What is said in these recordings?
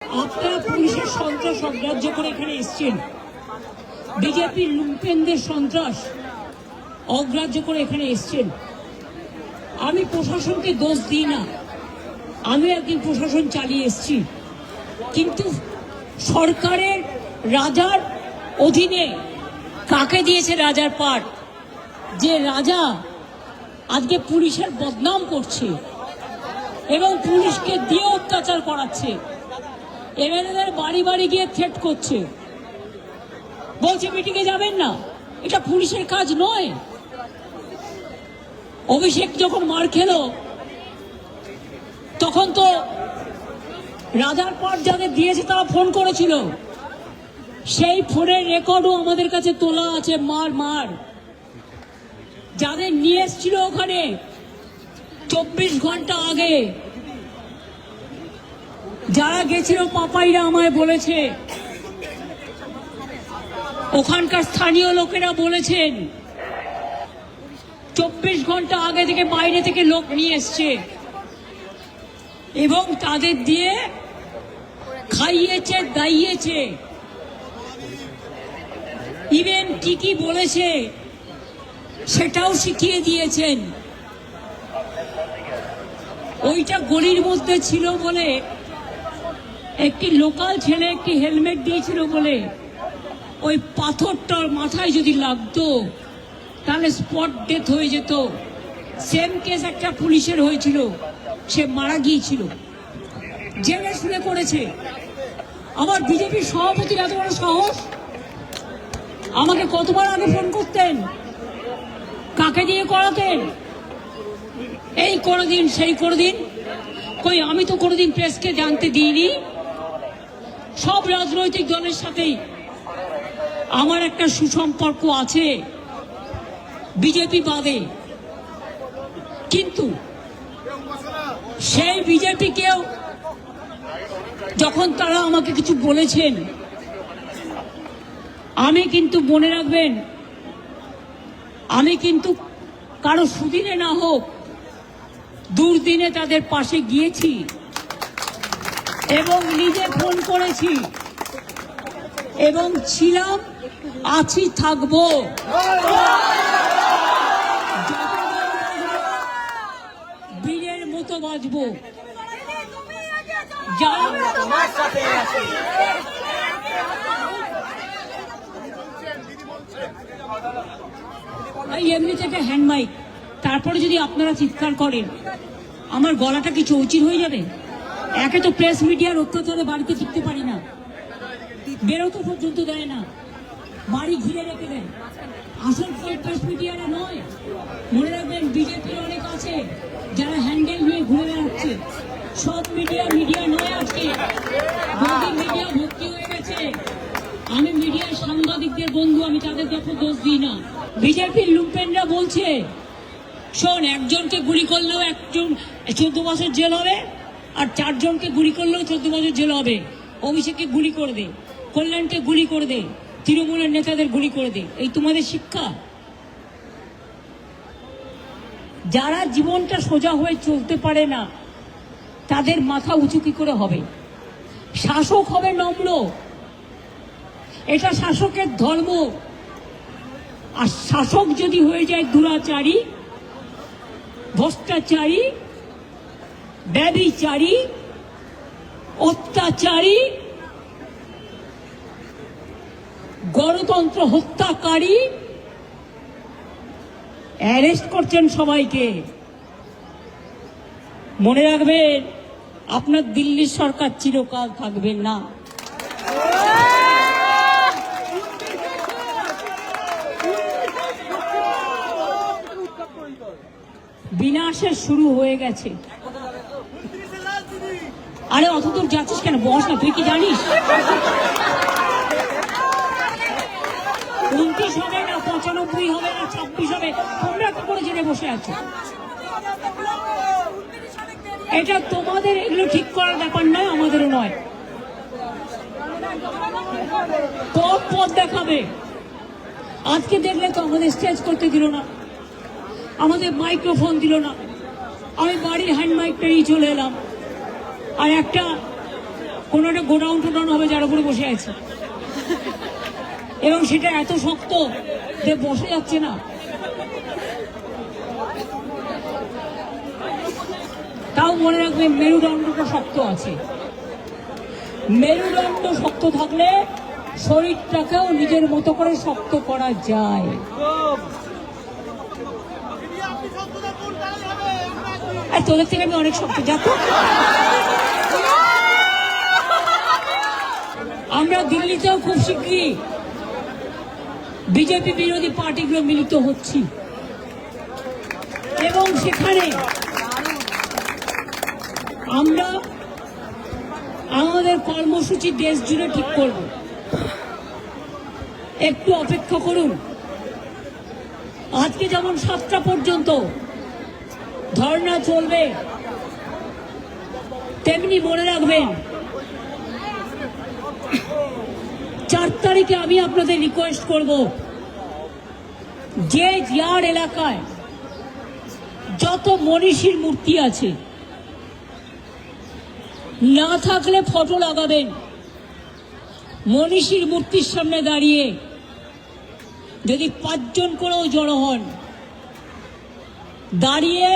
আপনারা পুলিশের সন্ত্রাস অগ্রাহ্য করে এখানে এসছেন, বিজেপির লুম্পেনদের সন্ত্রাস অগ্রাহ্য করে এখানে এসছেন। আমি প্রশাসনকে দোষ দিই না, আমি একদিন প্রশাসন চালিয়ে এসছি, কিন্তু সরকারের রাজার অধীনে কাকে দিয়েছে রাজার পাট? যে রাজা আজকে পুলিশের বদনাম করছে এবং পুলিশকে দিয়ে অত্যাচার করাচ্ছে, এমএলএদের বাড়ি বাড়ি গিয়ে থ্রেট করছে, বলছে মিটিংয়ে যাবেন না। এটা পুলিশের কাজ নয়। অভিষেক যখন মার খেলো তখন তো রাজার পাট যাদের দিয়েছে তারা ফোন করেছিল, সেই ফোনের রেকর্ডও আমাদের কাছে তোলা আছে। মার যাদের নিয়ে এসেছিল ওখানে 24 ঘন্টা আগে যারা গেছিল, পাপাইরা আমায় বলেছে, ওখানকার স্থানীয় লোকেরা বলেছেন 24 ঘন্টা আগে থেকে বাইরে থেকে লোক নিয়ে এসছে এবং তাদের দিয়ে খাইয়েছে, দাইয়েছে, ইভেন কি কি বলেছে সেটাও শিখিয়ে দিয়েছেন। ওইটা গলির মধ্যে ছিল বলে, একটি লোকাল ছেলে একটি হেলমেট দিয়েছিল বলে ওই পাথরটার মাথায় যদি লাগতো তাহলে স্পট ডেথ হয়ে যেত। সেম কেস একটা পুলিশের হয়েছিল, সে মারা গিয়েছিল, জেনে শুনে করেছে। আমার বিজেপির সভাপতির এত বড় সাহস! আমাকে কতবার আগে ফোন করতেন, কাকে দিয়ে করাতেন, এই করে দিন সেই করে দিন। কই, আমি তো কোনোদিন প্রেসকে জানতে দিইনি। সব রাজনৈতিক দলের সাথেই আমার একটা সুসম্পর্ক আছে, বিজেপি বাদে। কিন্তু সেই বিজেপিকেও যখন তারা আমাকে কিছু বলেছেন, আমি কিন্তু মনে রাখবেন, আমি কিন্তু কারো সুদিনে না হোক দুর্দিনে তাদের পাশে গিয়েছি এবং নিজে ফোন করেছি এবং ছিলাম, আছি, থাকবো। বীরের মতো বাঁচবো। এমনি থেকে হ্যান্ড মাইক, তারপরে যদি আপনারা চিৎকার করেন আমার গলাটা কি চৌচির হয়ে যাবে? একে তো প্রেস মিডিয়ার অত্যাচারে বাড়িতে ফিরতে পারি না, বেরোতে পর্যন্ত দেয় না, বাড়ি ঘিরে রেখে দেয়। আসল প্রেস মিডিয়ারা নয়। মনে রাখবেন, বিজেপির অনেক আছে যারা হ্যান্ডেল নিয়ে ঘুরে বেড়াচ্ছে। সব মিডিয়া নয়। আজকে মিডিয়া ভর্তি হয়ে গেছে। আমি মিডিয়ার সাংবাদিকদের বন্ধু, আমি তাদের দেখো দোষ দিই না। বিজেপির লুম্পেনরা বলছে, শোন, একজনকে গুলি করলেও 14 বছর জেল হবে, আর 4 জনকে গুলি করলেও 14 বছর জেল হবে। অভিষেককে গুলি করে দে, কল্যাণকে গুলি করে দে, তৃণমূলের নেতাদের গুলি করে দে। এই তোমাদের শিক্ষা? যারা জীবনটা সোজা হয়ে চলতে পারে না তাদের মাথা উঁচু কি করে হবে? শাসক হবে নম্র, এটা শাসকের ধর্ম। আর শাসক যদি হয়ে যায় দুরাচারী, ভ্রষ্টাচারী, ব্যভিচারী, অত্যাচারী, গণতন্ত্র হত্যাকারী, অ্যারেস্ট করছেন সবাইকে। মনে রাখবেন, আপনার দিল্লির সরকার চিরকাল থাকবে না। বিনাশের শুরু হয়ে গেছে। আরে অত দূর যাচ্ছিস কেন? বস না, তুই কি জানিস 29 হবে না, 95 হবে না, 26 হবে? তোমরা কি করে জেনে বসে আছো? এটা তোমাদের, এগুলো ঠিক করার ব্যাপার নয়, আমাদেরও নয়। পথ দেখাবে। আজকে দেখলে তো আমাদের স্টেজ করতে দিল না, আমাদের মাইক্রোফোন দিল না। আমি বাড়ির হ্যান্ড মাইক পেয়েই চলে এলাম। আর একটা কোনো একটা গোডাউন টোডাউন হবে যার উপরে বসে আছে, এবং সেটা এত শক্ত যে বসে যাচ্ছে না। তাও মনে রাখবে মেরুদণ্ডটা শক্ত আছে। মেরুদণ্ড শক্ত থাকলে শরীরটাকেও নিজের মতো করে শক্ত করা যায়। আর তোদের থেকে আমি অনেক শক্ত, যাবো। আমরা দিল্লিতেও খুব শীঘ্রই বিজেপি বিরোধী পার্টিগুলো মিলিত হচ্ছি, এবং সেখানে আমরা আমাদের কর্মসূচি দেশ জুড়ে ঠিক করব। একটু অপেক্ষা করুন। আজকে যেমন 7টা পর্যন্ত ধর্ণা চলবে, তেমনি মনে রাখবেন 4 তারিখে আমি আপনাদের রিকোয়েস্ট করব, যে যার এলাকায় যত মনীষীর মূর্তি আছে, না থাকলে ফটো লাগাবেন। মনীষীর মূর্তির সামনে দাঁড়িয়ে যদি 5 জন করেও জড়ো হন, দাঁড়িয়ে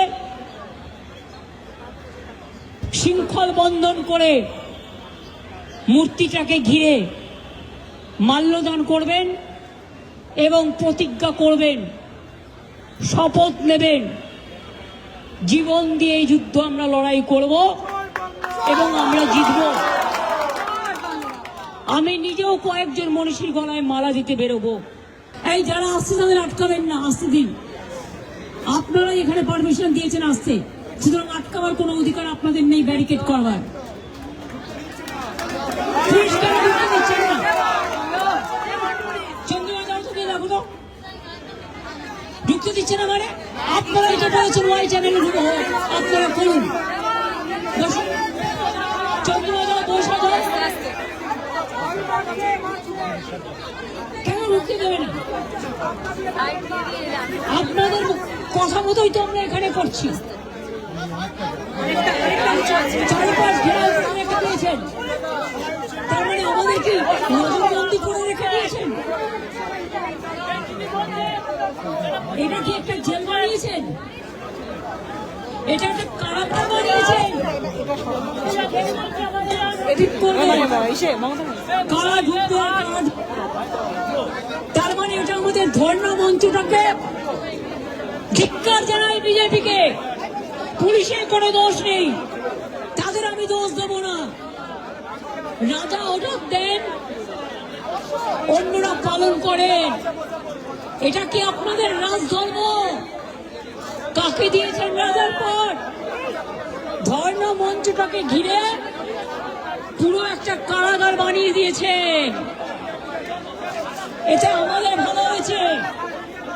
শৃঙ্খল বন্ধন করে মূর্তিটাকে ঘিরে মাল্যদান করবেন এবং প্রতিজ্ঞা করবেন, শপথ নেবেন, জীবন দিয়ে এই যুদ্ধ আমরা লড়াই করব এবং আমরা জিতব। আমি নিজেও কয়েকজন মনীষীর গলায় মালা দিতে বেরোবো। এই যারা আসছে তাদের আটকাবেন না, আসতে দিন। আপনারা এখানে পারমিশন দিয়েছেন আসতে, সুতরাং আটকাবার কোনো অধিকার আপনাদের নেই, ব্যারিকেড করবার। ঢুকতে দিচ্ছে না মানে আপনারা এটা বলেছেন ওয়াই চ্যানেলে ঢুকো, আপনারা করুন। কেন ঢুকতে দেবে না? আপনাদের কথা মতোই তো আমরা এখানে করছি। চারপাশ ঘেরাও করে রেখে দিয়েছেন, তার মানে আমাদের কি নজরবন্দি করে রেখে দিয়েছেন? এটা কি একটা জেল বানিয়েছেন? এটা একটা কারাগার বানিয়েছেন? তার মানে এটা আমাদের ধর্ণা মঞ্চটাকে ধিক্কার জানাই বিজেপিকে। পুলিশের কোনো দোষ নেই, তাদের আমি দোষ দেব না। রাজা অর্ডার দেন, অন্যরা পালন করেন। এটা কি আপনাদের রাজধর্ম? কাকে দিয়েছেন রাজার পর? ধর্ণা মঞ্চটাকে ঘিরে পুরো একটা কারাগার বানিয়ে দিয়েছেন। এটা আমাদের ভালো হয়েছে।